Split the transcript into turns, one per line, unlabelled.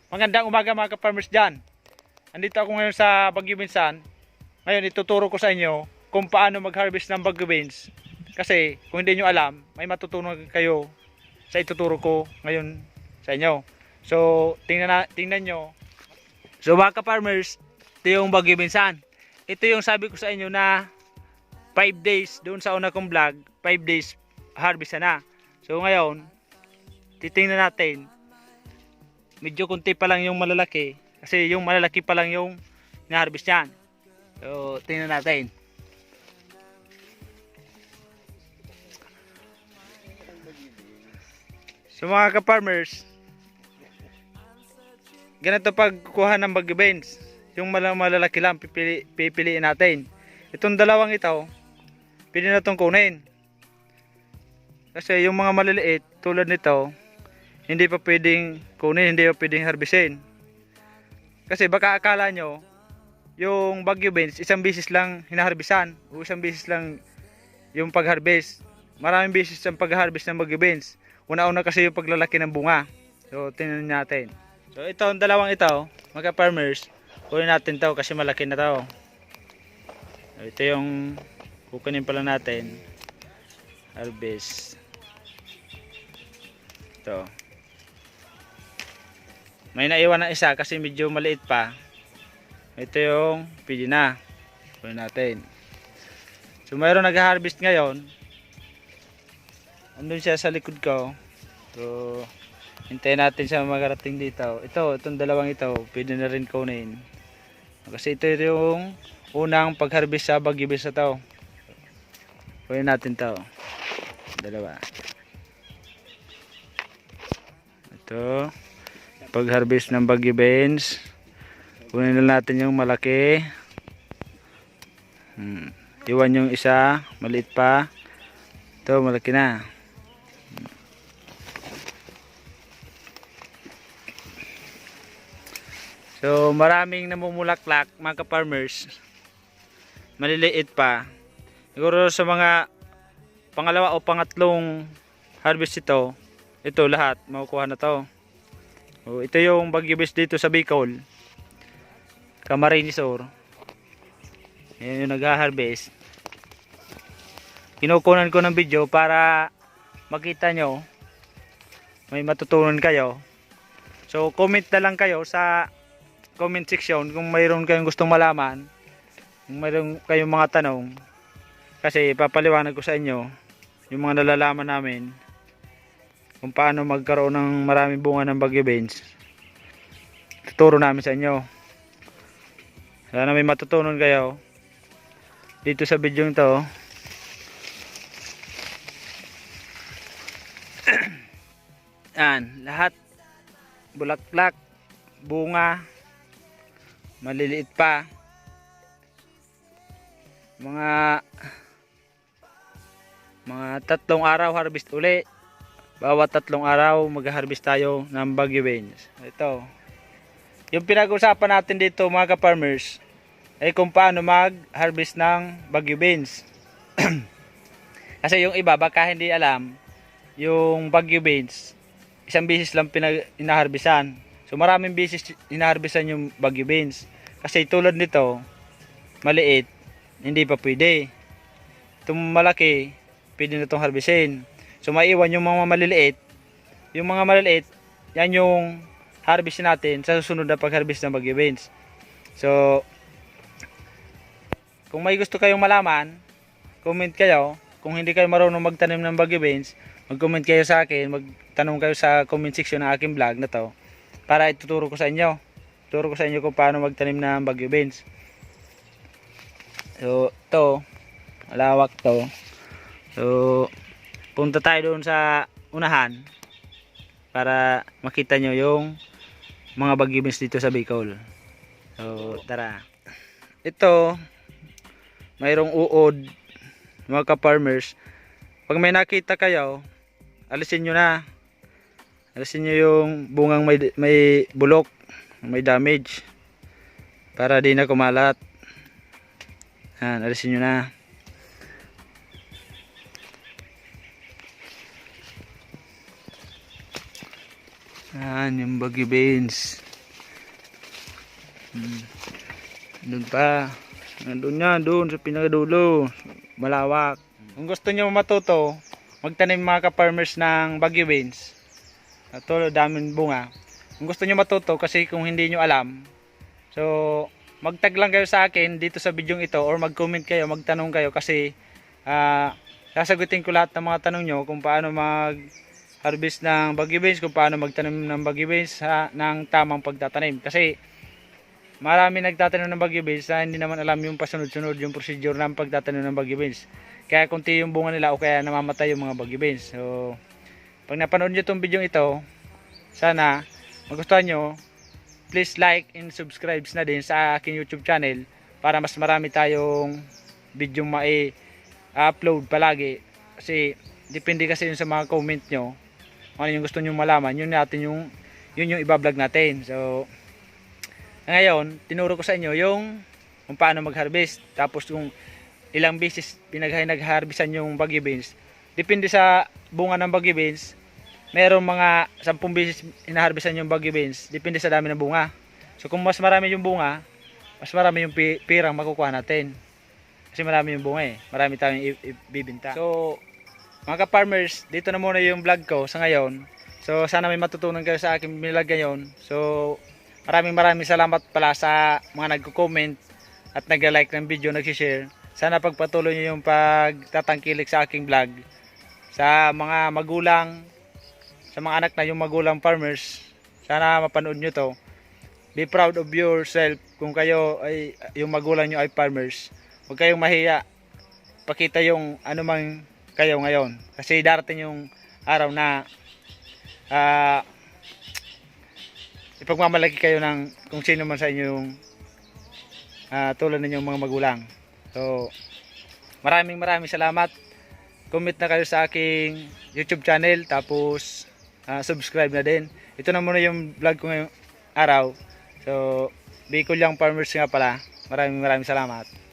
Magandang umaga mga ka-farmers dyan. Andito ako ngayon sa Baguio Binsan. Ngayon ituturo ko sa inyo kung paano mag-harvest ng Baguio Beans. Kasi kung hindi nyo alam, may matutunan kayo sa ituturo ko ngayon sa inyo. So tingnan nyo. So mga ka-farmers, ito yung Baguio Binsan. Ito yung sabi ko sa inyo na 5 days doon sa una kong vlog, 5 days harvest na. So ngayon, titingnan natin. Medyo kunti pa lang yung malalaki kasi yung malalaki pa lang yung na-harvest yan. So tingnan natin. So mga ka-farmers, ganito pagkuha ng Baguio Beans. Yung malalaki lang pipiliin natin. Itong dalawang ito pwede na itong kunin kasi yung mga maliliit tulad nito hindi pa pwedeng kunin, hindi pa pwedeng harvestin. Kasi baka akala nyo, yung Baguio Beans, isang bisis lang hinaharbisan. O isang bisis lang yung pag-harvest. Maraming bisis ang pag-harvest ng Baguio Beans. Una-una kasi yung paglalaki ng bunga. So, tingnan natin. So, ito, ang dalawang ito, mga farmers, kunin natin to kasi malaki na to. So, ito yung kukunin pala natin. Harvest. Ito. May naiwan na isa kasi medyo maliit pa. Ito yung pwede na. Kunin natin. So mayroon nag-harvest ngayon. Andun siya sa likod ko. So hintayin natin siya magarating dito. Itong dalawang ito pwede na rin kunin. Kasi ito yung unang pag-harvest sa Baguio Beans na to. Kunin natin to. Dalawa. Ito. Pag-harvest ng Baguio Beans, kunin na natin yung malaki. Iwan yung isa, maliit pa. Ito, malaki na. So, maraming namumulaklak mga ka-farmers. Maliliit pa. Siguro sa mga pangalawa o pangatlong harvest ito lahat makukuha na to. Oh, ito yung Baguio Beans dito sa Bicol, Camarines Sur. Yan yung nag-harvest. Kinukunan ko ng video para makita nyo, may matutunan kayo. So comment na lang kayo sa comment section kung mayroon kayong gustong malaman, kung mayroon kayong mga tanong, kasi papaliwanag ko sa inyo yung mga nalalaman namin kung paano magkaroon ng maraming bunga ng Baguio Beans. Tuturo namin sa inyo. Sana may matutunan kayo dito sa video ito. Yan, lahat bulaklak, bunga, maliliit pa. Mga 3 araw harvest uli. Bawat 3 araw mag-harvest tayo ng Baguio Beans. Ito. Yung pinag-usapan natin dito mga ka-farmers ay kung paano mag-harvest ng Baguio Beans. Kasi yung iba baka hindi alam, yung Baguio Beans isang bisis lang inaharbisan. So maraming bisis inaharbisan yung Baguio Beans. Kasi tulad nito, maliit, hindi pa pwede. Itong malaki, pwede na itong harbisin. So maiwan yung mga maliliit. Yung mga maliliit, yan yung harvest natin sa susunod na pag-harvest ng Baguio Beans. So kung may gusto kayong malaman, comment kayo. Kung hindi kayo marunong magtanim ng Baguio Beans, mag-comment kayo sa akin, magtanong kayo sa comment section ng aking vlog na to para ituturo ko sa inyo. Ituturo ko sa inyo kung paano magtanim ng Baguio Beans. So ito, malawak to. So punta tayo doon sa unahan para makita nyo yung mga Baguio Beans dito sa Bicol. So tara. Ito, mayroong uod mga ka-farmers. Pag may nakita kayo, alisin nyo na. Alisin nyo yung bungang may bulok, may damage, para di na kumalat. Yan, alisin nyo na. Yan yung Baguio Beans. Doon pa. Nandun yan, doon sa pinakadulo. Malawak. Kung gusto nyo matuto, magtanim mga ka-farmers ng bagyo beans. Ito, daming bunga. Kung gusto nyo matuto, kasi kung hindi nyo alam, so magtag lang kayo sa akin dito sa video ito or mag-comment kayo, magtanong kayo kasi sasagutin ko lahat ng mga tanong nyo kung paano mag-harvest ng bagyo beans, kung paano magtanim ng bagyo beans ng tamang pagtatanim. Kasi marami nagtatanim ng bagyo beans na hindi naman alam yung pasunod-sunod yung procedure ng pagtatanim ng bagyo beans. Kaya kunti yung bunga nila o kaya namamatay yung mga bagyo beans. So, pag napanood nyo itong video ito, sana magustuhan nyo, please like and subscribe na din sa aking YouTube channel para mas marami tayong video upload palagi. Kasi depende kasi yun sa mga comment nyo. Ano yung gusto nyo malaman, yun yung ibablog natin. So, ngayon, tinuro ko sa inyo yung kung paano mag-harvest. Tapos kung ilang beses nag-harvestan yung bagyo beans. Depende sa bunga ng bagyo beans. Merong mga 10 beses inaharvestan yung bagyo beans. Depende sa dami ng bunga. So kung mas marami yung bunga, mas marami yung pirang makukuha natin. Kasi marami yung bunga eh. Marami tayong ibibinta. So mga ka-farmers, dito na muna yung vlog ko sa ngayon. So sana may matutunan kayo sa aking vlog ngayon. So maraming salamat pala sa mga nagko-comment at nag-like ng video, nag-share. Sana pagpatuloy niyo yung pagtatangkilik sa aking vlog. Sa mga magulang, sa mga anak na yung magulang farmers, sana mapanood nyo to. Be proud of yourself kung kayo ay, yung magulang nyo ay farmers. Huwag kayong mahiya. Pakita yung ano man kayo ngayon. Kasi darating yung araw na ipagmamalaki kayo ng kung sino man sa inyo yung tulad ninyong mga magulang. So, maraming salamat. Comment na kayo sa aking YouTube channel. Tapos, subscribe na din. Ito na muna yung vlog ko ngayong araw. So, Bicol Young Farmers nga pala. Maraming salamat.